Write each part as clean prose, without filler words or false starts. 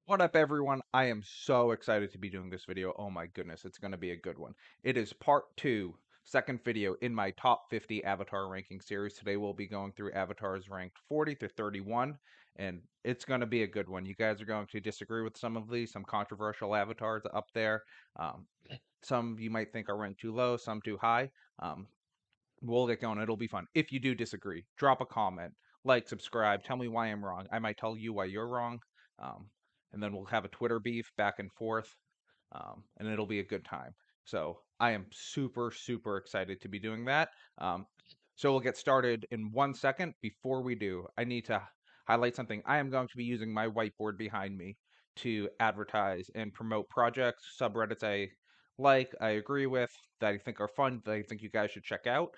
What up, everyone? I am so excited to be doing this video. Oh my goodness, it's going to be a good one. It is part two, second video in my top 50 avatar ranking series. Today we'll be going through avatars ranked 40 to 31, and it's going to be a good one. You guys are going to disagree with some of these, some controversial avatars up there. Um, some you might think are ranked too low, some too high. Um, we'll get going. It'll be fun. If you do disagree, drop a comment, like, subscribe, tell me why I'm wrong. I might tell you why you're wrong. Um, and then we'll have a Twitter beef back and forth, and it'll be a good time. So I am super, super excited to be doing that. So we'll get started in 1 second. Before we do, I need to highlight something. I am going to be using my whiteboard behind me to advertise and promote projects, subreddits I agree with, that I think are fun, that I think you guys should check out.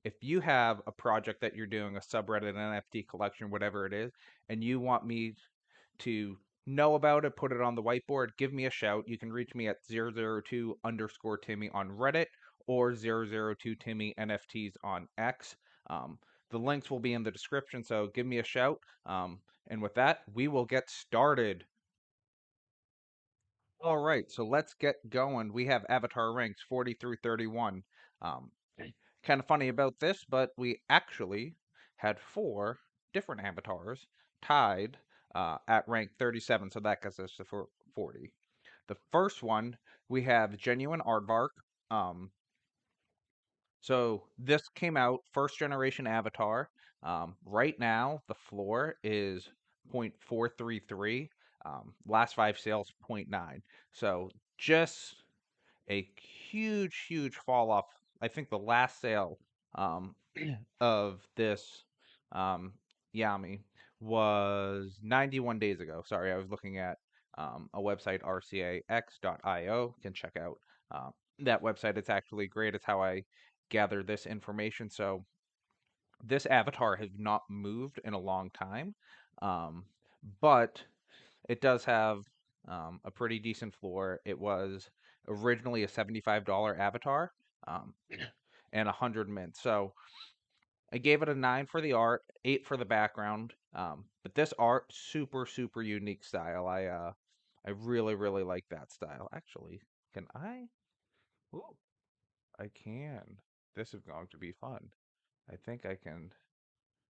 If you have a project that you're doing, a subreddit, an NFT collection, whatever it is, and you want me to know about it, put it on the whiteboard, give me a shout. You can reach me at 002_timmy on Reddit or 002timmy NFTs on X. The links will be in the description, so give me a shout. And with that, we will get started. All right, so let's get going. We have avatar ranks 40 through 31. Um, kind of funny about this, but we actually had four different avatars tied at rank 37, so that gets us to 40. The first one, we have GenuineArdvark. Um, so this came out, first generation avatar. Right now, the floor is 0.433. Last five sales, 0.9. So just a huge, huge fall off. I think the last sale um, of this um, Yami was 91 days ago. Sorry, I was looking at a website, rcax.io. You can check out that website. It's actually great. It's how I gather this information. So this avatar has not moved in a long time, um, but it does have a pretty decent floor. It was originally a $75 avatar um, and 100 mint. So I gave it a 9 for the art, 8 for the background. But this art, super, super unique style. I really, really like that style. Actually, can I? Ooh, I can. This is going to be fun. I think I can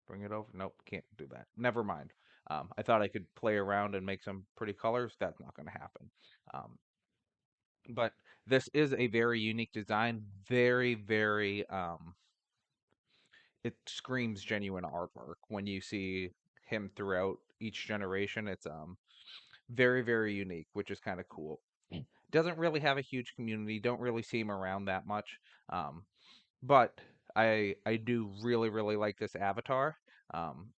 bring it over. Nope, can't do that. Never mind. I thought I could play around and make some pretty colors. That's not going to happen. Um, but this is a very unique design. Very, very. It screams genuine artwork when you see him throughout each generation. It's very, very unique, which is kind of cool. Doesn't really have a huge community. Don't really see him around that much. Um, but I do really, really like this avatar. Um,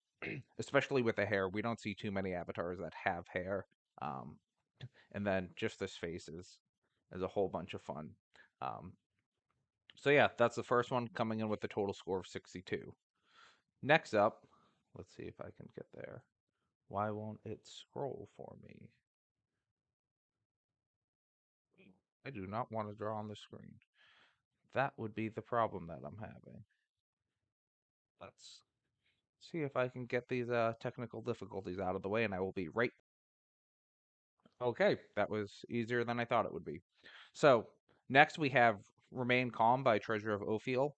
especially with the hair. We don't see too many avatars that have hair. Um, and then just this face is a whole bunch of fun. Um, so yeah, that's the first one coming in with a total score of 62. Next up, let's see if I can get there. Why won't it scroll for me? I do not want to draw on the screen. That would be the problem that I'm having. Let's see if I can get these technical difficulties out of the way, and I will be right. Okay, that was easier than I thought it would be. So next we have Remain Calm by Treasure of Ophiel.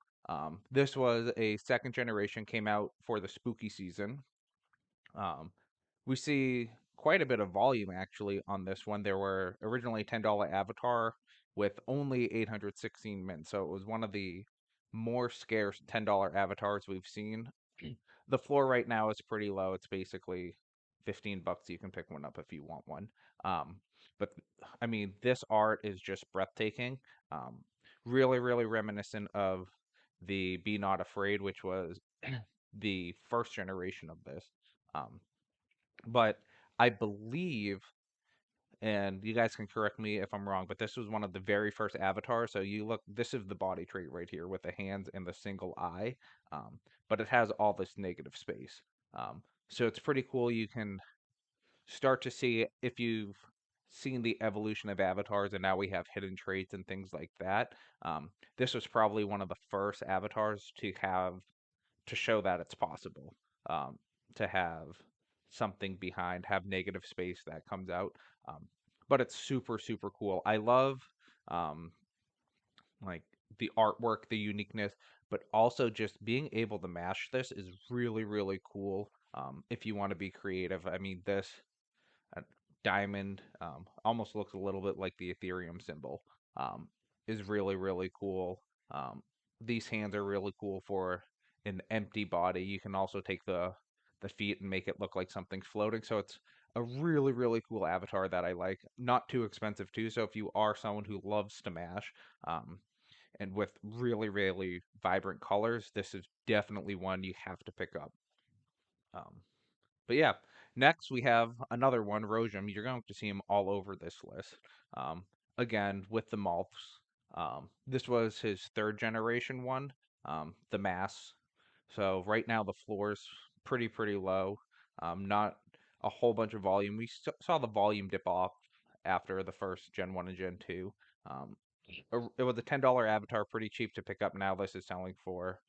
This was a second generation, came out for the spooky season. Um, we see quite a bit of volume actually on this one. There were originally $10 avatar with only 816 mints, so it was one of the more scarce $10 avatars we've seen. The floor right now is pretty low. It's basically 15 bucks. You can pick one up if you want one. Um, but I mean, this art is just breathtaking. Um, really, really reminiscent of the Be Not Afraid, which was the first generation of this. Um, but I believe, and you guys can correct me if I'm wrong, but this was one of the very first avatars. So you look, this is the body trait right here with the hands and the single eye, um, but it has all this negative space. Um, so it's pretty cool. You can start to see if you've seen the evolution of avatars, and now we have hidden traits and things like that. This was probably one of the first avatars to have to show that it's possible, to have something behind, have negative space that comes out. Um, but it's super, super cool. I love um, like the artwork, the uniqueness, but also just being able to mash this is really, really cool. If you want to be creative, I mean, this uh, diamond almost looks a little bit like the Ethereum symbol. Um, is really, really cool. These hands are really cool for an empty body. You can also take the feet and make it look like something's floating. So it's a really, really cool avatar that I like. Not too expensive too. So if you are someone who loves to mash, um, and with really, really vibrant colors, this is definitely one you have to pick up. Um, but yeah, next we have another one, Rojom. You're going to see him all over this list. Um, again, with the Malths. This was his third generation one, the mass. So right now the floor's pretty low. Not a whole bunch of volume. We saw the volume dip off after the first Gen 1 and Gen 2. Um, it was a $10 avatar, pretty cheap to pick up. Now this is selling for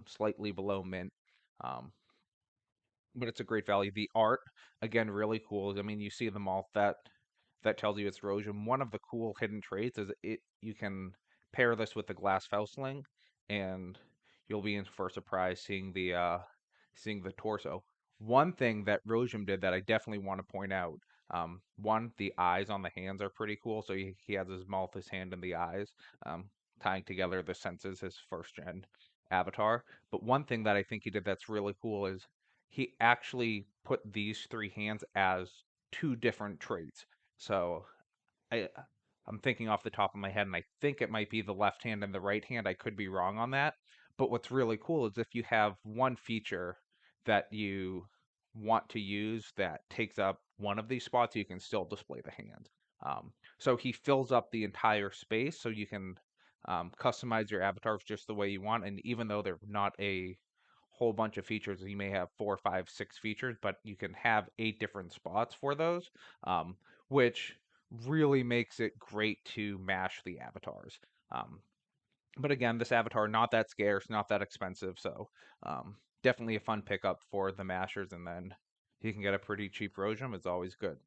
slightly below mint. Um, but it's a great value. The art, again, really cool. I mean, you see them all. That tells you it's Rojom. One of the cool hidden traits is it you can pair this with the glass Foustling, and you'll be in for a surprise seeing the torso. One thing that Rojom did that I definitely want to point out. One, the eyes on the hands are pretty cool. So he has his mouth, his hand, and the eyes, tying together the senses, his first gen avatar. But one thing that I think he did that's really cool is he actually put these three hands as two different traits. So I I'm thinking off the top of my head, and I think it might be the left hand and the right hand. I could be wrong on that. But what's really cool is if you have one feature that you want to use that takes up one of these spots, you can still display the hand. So he fills up the entire space, so you can customize your avatars just the way you want. And even though they're not a whole bunch of features, you may have 4, 5, 6 features, but you can have 8 different spots for those, which really makes it great to mash the avatars. Um, but again, this avatar not that scarce, not that expensive, so definitely a fun pickup for the mashers. And then you can get a pretty cheap Rojom. It's always good.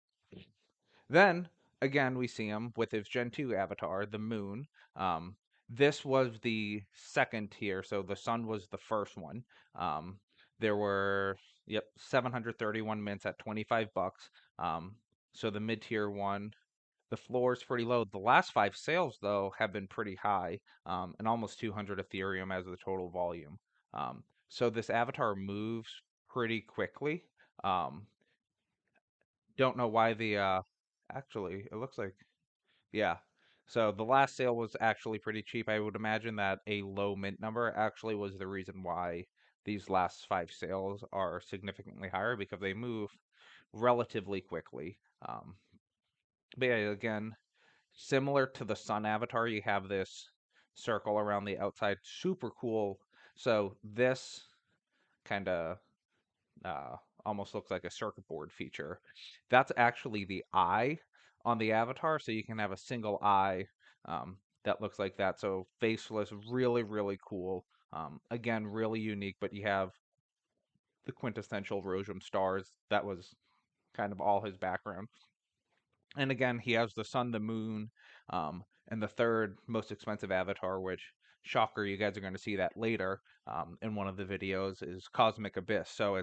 Then again, we see him with his Gen 2 avatar, the Moon. Um, this was the second tier, so the Sun was the first one. Um, there were 731 mints at 25 bucks. So the mid tier one, the floor is pretty low. The last 5 sales, though, have been pretty high, and almost 200 Ethereum as the total volume. So this avatar moves pretty quickly. Um, don't know why actually, it looks like, yeah. So the last sale was actually pretty cheap. I would imagine that a low mint number actually was the reason why these last 5 sales are significantly higher because they move relatively quickly. But yeah, again, similar to the sun avatar, you have this circle around the outside. Super cool. So this kind of uh, almost looks like a circuit board feature. That's actually the eye on the avatar, so you can have a single eye that looks like that. So faceless, really, really cool. Again, really unique, but you have the quintessential Rojom stars. That was kind of all his background. And again, he has the sun, the moon, and the third most expensive avatar, which, shocker, you guys are going to see that later in one of the videos, is Cosmic Abyss. So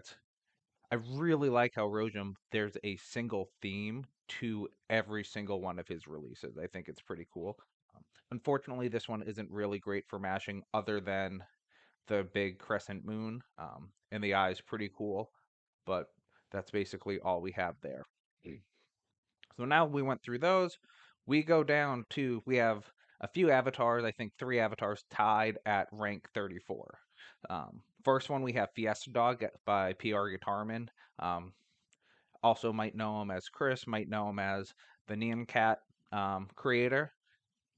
I really like how Rojom, there's a single theme to every single one of his releases. I think it's pretty cool. Unfortunately, this one isn't really great for mashing other than the big crescent moon, and the eye is pretty cool, but that's basically all we have there. So now we went through those. We go down to, we have a few avatars, I think 3 avatars tied at rank 34. First one, we have Fiesta Dog by prguitarman. Also might know him as Chris, might know him as the Nyan Cat creator.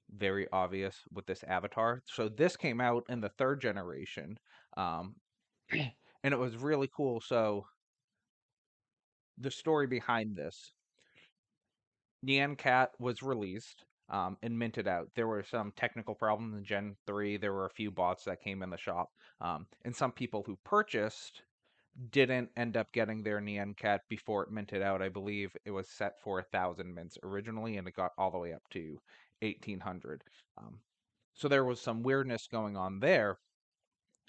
Very obvious with this avatar. So this came out in the third generation, um, and it was really cool. So the story behind this, Nyan Cat was released and minted out. There were some technical problems in Gen 3. There were a few bots that came in the shop. And some people who purchased didn't end up getting their Nyan Cat before it minted out. I believe it was set for 1,000 mints originally, and it got all the way up to 1,800. So there was some weirdness going on there.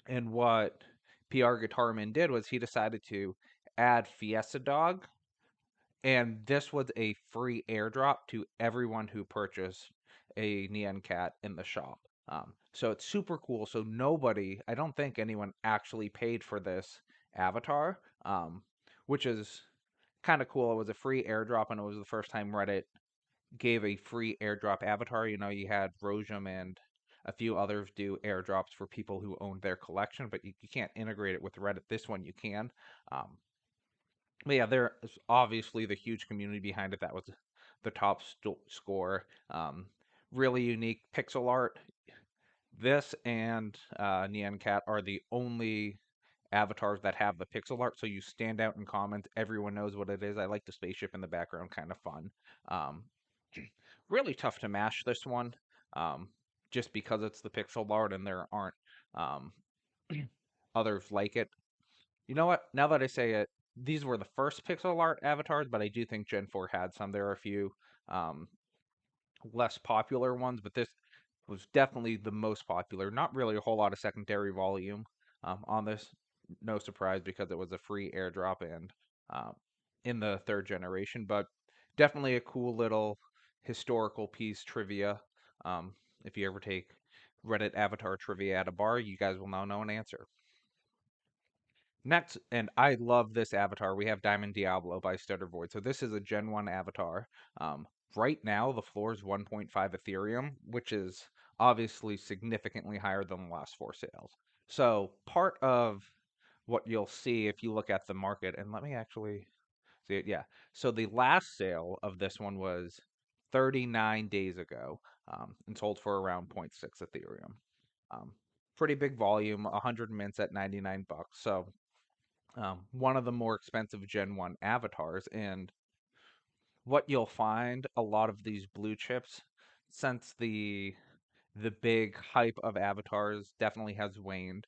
And what prguitarman did was he decided to add Fiesta Dog, and this was a free airdrop to everyone who purchased a Nyan Cat in the shop. So it's super cool. So nobody, I don't think anyone actually paid for this avatar, which is kind of cool. It was a free airdrop, and it was the first time Reddit gave a free airdrop avatar. You know, you had Rojom and a few others do airdrops for people who owned their collection, but you can't integrate it with Reddit. This one you can. Um, but yeah, there's obviously the huge community behind it. That was the top score. Really unique pixel art. This and Nyan Cat are the only avatars that have the pixel art, so you stand out in comments. Everyone knows what it is. I like the spaceship in the background, kind of fun. Um, really tough to mash this one, um, just because it's the pixel art and there aren't um, others like it. You know what? Now that I say it, these were the first pixel art avatars, but I do think Gen 4 had some. There are a few um, less popular ones, but this was definitely the most popular. Not really a whole lot of secondary volume on this. No surprise because it was a free airdrop and um, in the third generation, but definitely a cool little historical piece trivia. Um, if you ever take Reddit avatar trivia at a bar, you guys will now know an answer. Next, and I love this avatar, we have Diamond Diablo by StutterVoid. So this is a Gen 1 avatar. Right now, the floor is 1.5 Ethereum, which is obviously significantly higher than the last four sales. So part of what you'll see if you look at the market, and let me actually see it, yeah. So the last sale of this one was 39 days ago and sold for around 0.6 Ethereum. Um, Pretty big volume, 100 mints at 99 bucks. So one of the more expensive Gen 1 avatars. And what you'll find a lot of these blue chips, since the big hype of avatars definitely has waned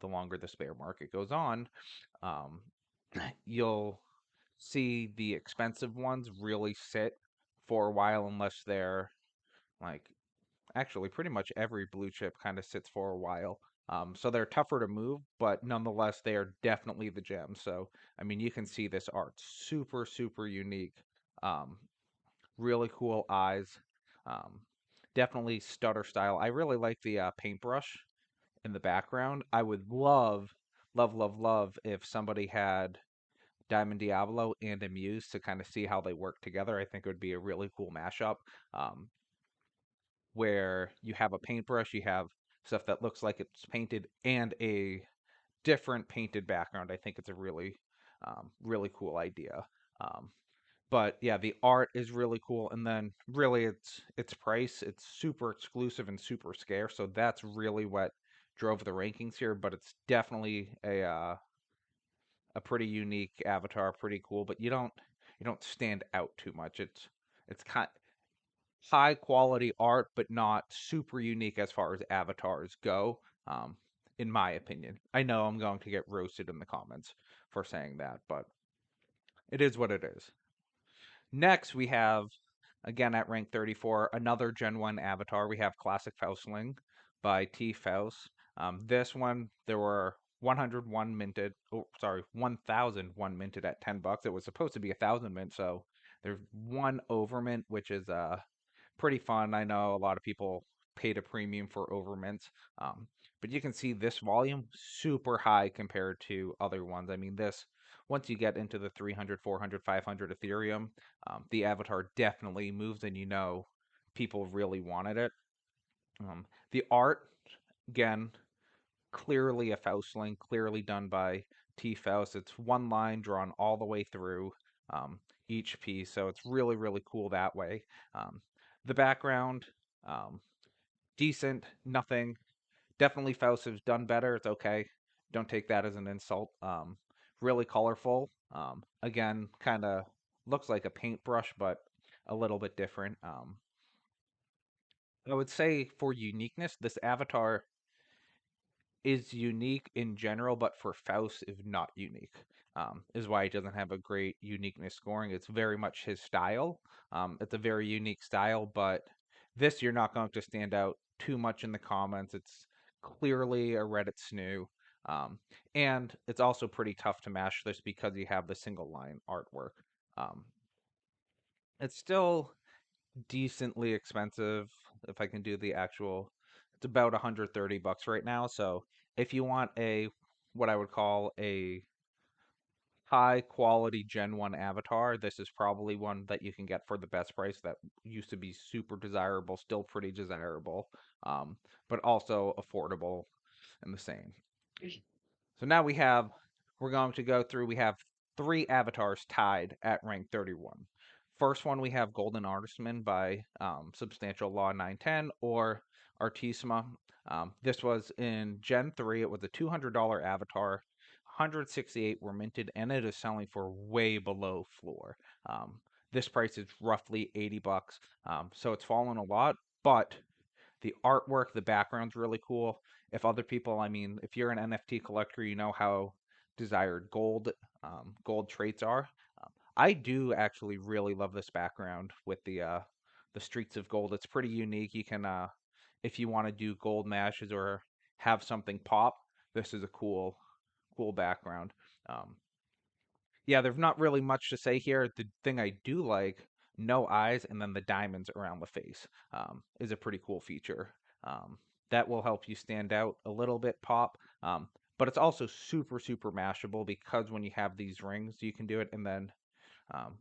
the longer the spare market goes on, um, you'll see the expensive ones really sit for a while unless they're like actually pretty much every blue chip kind of sits for a while. So they're tougher to move, but nonetheless, they are definitely the gems. So, I mean, you can see this art super, super unique. Um, really cool eyes. Um, Definitely stutter style. I really like the paintbrush in the background. I would love, love, love, love if somebody had Diamond Diablo and a Muse to kind of see how they work together. I think it would be a really cool mashup. Um, where you have a paintbrush, you have stuff that looks like it's painted, and a different painted background. I think it's a really, really cool idea. Um, but yeah, the art is really cool, and then really its price. It's super exclusive and super scarce, so that's really what drove the rankings here. But it's definitely a pretty unique avatar, pretty cool. But you don't stand out too much. It's kind high quality art, but not super unique as far as avatars go, um, in my opinion. I know I'm going to get roasted in the comments for saying that, but it is what it is. Next, we have, again at rank 34, another Gen 1 avatar. We have Classic Foustling by T. Faust. This one, there were 101 minted, oh, sorry, 1,001 minted at 10 bucks. It was supposed to be 1,000 mint, so there's one overmint, which is pretty fun. I know a lot of people paid a premium for overmints, but you can see this volume super high compared to other ones. I mean, this once you get into the 300, 400, 500 Ethereum, the avatar definitely moves, and you know people really wanted it. The art, again, clearly a Faustling, clearly done by T. Faust. It's one line drawn all the way through um, each piece, so it's really, really cool that way. Um, the background, um, decent, nothing. Definitely Faust has done better. It's okay. Don't take that as an insult. Really colorful. Again, kind of looks like a paintbrush, but a little bit different. I would say for uniqueness, this avatar is unique in general, but for Faust is not unique. Is why he doesn't have a great uniqueness scoring. It's very much his style. It's a very unique style, but this you're not going to stand out too much in the comments. It's clearly a Reddit snoo. Um, and it's also pretty tough to mash this because you have the single line artwork. Um, it's still decently expensive if I can do the actual. It's about 130 bucks right now. So if you want a what I would call a high quality Gen 1 avatar, this is probably one that you can get for the best price that used to be super desirable, still pretty desirable, but also affordable and the same. So now we're going to go through, we have three avatars tied at rank 31. First one, we have Golden Artisman by Substantial Law 910 or Artisma. This was in Gen 3. It was a $200 avatar. 168 were minted, and it is selling for way below floor. This price is roughly 80 bucks, so it's fallen a lot, but the artwork, the background's really cool. If other people, I mean, if you're an NFT collector, you know how desired gold traits are. I do actually really love this background with the streaks of gold. It's pretty unique. You can, if you want to do gold mashes or have something pop, this is a cool background. Um, yeah, there's not really much to say here. The thing I do like, no eyes, and then the diamonds around the face is a pretty cool feature. That will help you stand out a little bit, pop. But it's also super mashable because when you have these rings, you can do it. And then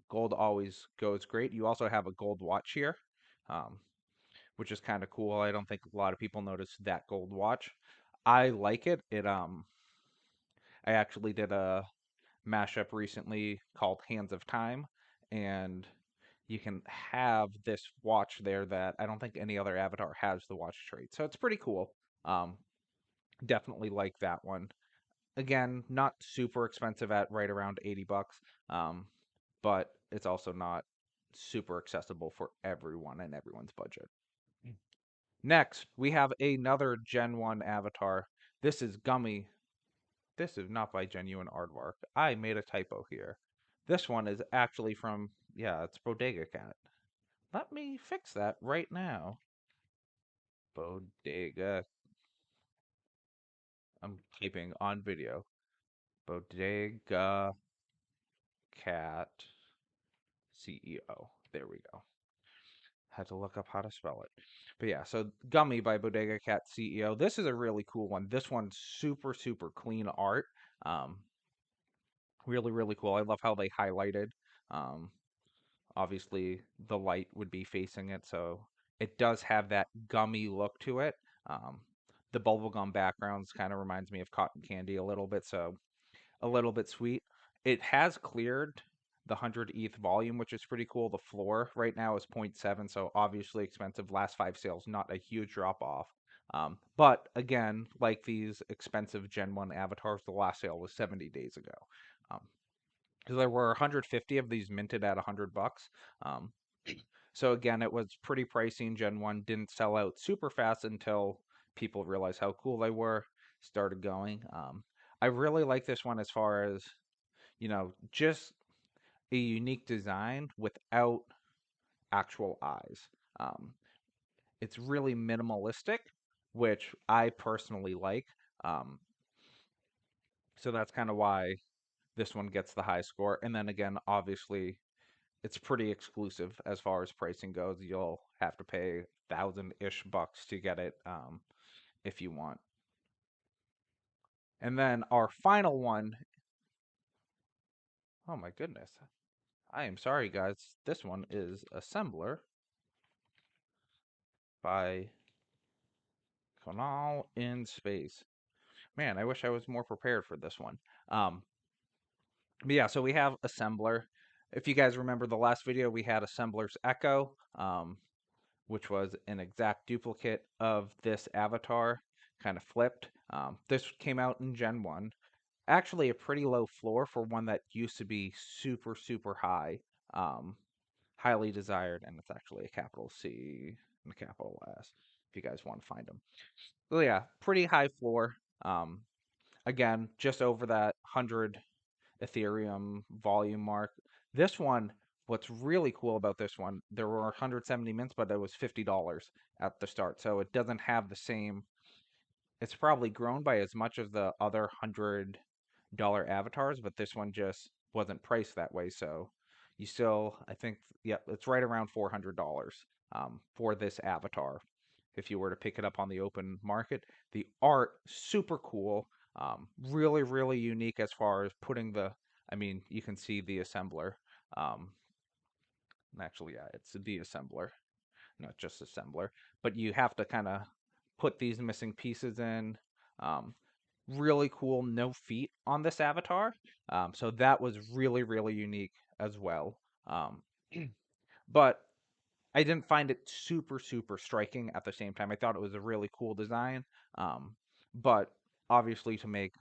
gold always goes great. You also have a gold watch here, um, which is kind of cool. I don't think a lot of people notice that gold watch. I like it. I actually did a mashup recently called Hands of Time, and you can have this watch there that I don't think any other avatar has the watch trait. So it's pretty cool. Um, Definitely like that one. Again, not super expensive at right around 80 bucks, but it's also not super accessible for everyone and everyone's budget. Next, we have another Gen 1 avatar. This is Gummy. This is not by GenuineArdvark. I made a typo here. This one is actually from, yeah, it's Bodega Cat. Let me fix that right now. Bodega. I'm typing on video. Bodega Cat CEO. There we go. Had to look up how to spell it. But yeah, so Gummy by Bodega Cat CEO. This is a really cool one. This one's super clean art. Um, really cool. I love how they highlighted. Um, Obviously, the light would be facing it, so it does have that gummy look to it. Um, the bubblegum backgrounds kind of reminds me of cotton candy a little bit, so a little bit sweet. It has cleared the 100 ETH volume, which is pretty cool. The floor right now is zero point 0.7, so obviously expensive. Last 5 sales, not a huge drop off. But again, like these expensive Gen 1 avatars, the last sale was 70 days ago. Um, so there were 150 of these minted at 100 bucks. Um, so again, it was pretty pricey in Gen 1, didn't sell out super fast until people realized how cool they were, started going. I really like this one as far as, just a unique design without actual eyes. Um, it's really minimalistic, which I personally like. Um, so that's kind of why this one gets the high score. And then again, obviously, it's pretty exclusive as far as pricing goes. You'll have to pay 1,000-ish bucks to get it if you want. And then our final one, oh my goodness. I am sorry, guys. This one is Assembler by Connall-in-Space. Man, I wish I was more prepared for this one. But yeah, so we have Assembler. If you guys remember the last video, we had Assembler's Echo, which was an exact duplicate of this avatar, kind of flipped. This came out in Gen 1. Actually, a pretty low floor for one that used to be super high. Highly desired, and it's actually a capital C and a capital S, if you guys want to find them. So yeah, pretty high floor. Again, just over that 100 Ethereum volume mark. This one, what's really cool about this one, there were 170 mints, but it was $50 at the start. So it doesn't have the same. It's probably grown by as much as the other $100 avatars, but this one just wasn't priced that way. So you still, I think, yeah, it's right around $400 for this avatar if you were to pick it up on the open market. The art, super cool. Really, really unique as far as putting the, I mean, you can see the assembler. Um, Actually, yeah, it's the assembler, not just assembler. But you have to kind of put these missing pieces in. Um, Really cool, no feet on this avatar. So that was really, really unique as well. Um, but I didn't find it super, super striking at the same time. I thought it was a really cool design. But obviously, to make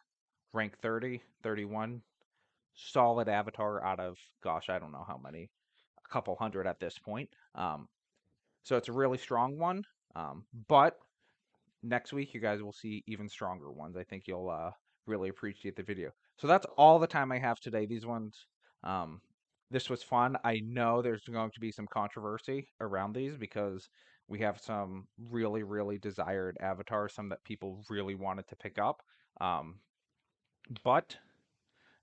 rank 30, 31, solid avatar out of, gosh, I don't know how many, a couple hundred at this point. So it's a really strong one. But next week, you guys will see even stronger ones. I think you'll really appreciate the video. So that's all the time I have today. These ones, this was fun. I know there's going to be some controversy around these because we have some really, really desired avatars, some that people really wanted to pick up. But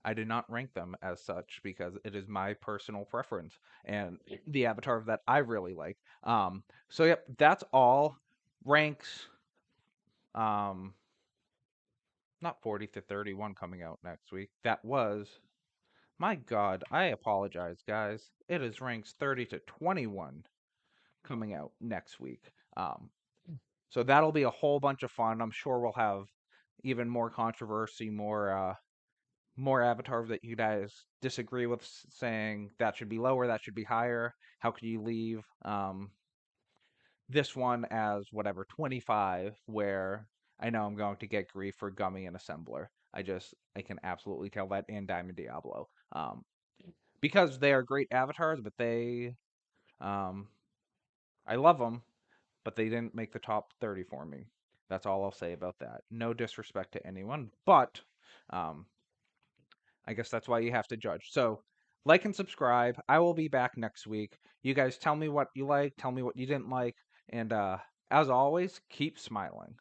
I did not rank them as such because it is my personal preference and the avatar that I really like. So yep, that's all. Ranks, not 40 to 31 coming out next week. That was, my God, I apologize, guys. It is ranks 30 to 21 coming out next week. So that'll be a whole bunch of fun. I'm sure we'll have even more controversy, more avatars that you guys disagree with, saying that should be lower, that should be higher. How could you leave this one as whatever 25, where I know I'm going to get grief for Gummy and Assembler. I can absolutely tell that, in Diamond Diablo, because they are great avatars, but I love them, but they didn't make the top 30 for me. That's all I'll say about that. No disrespect to anyone, but I guess that's why you have to judge. So, like and subscribe. I will be back next week. You guys tell me what you like, tell me what you didn't like, and as always, keep smiling.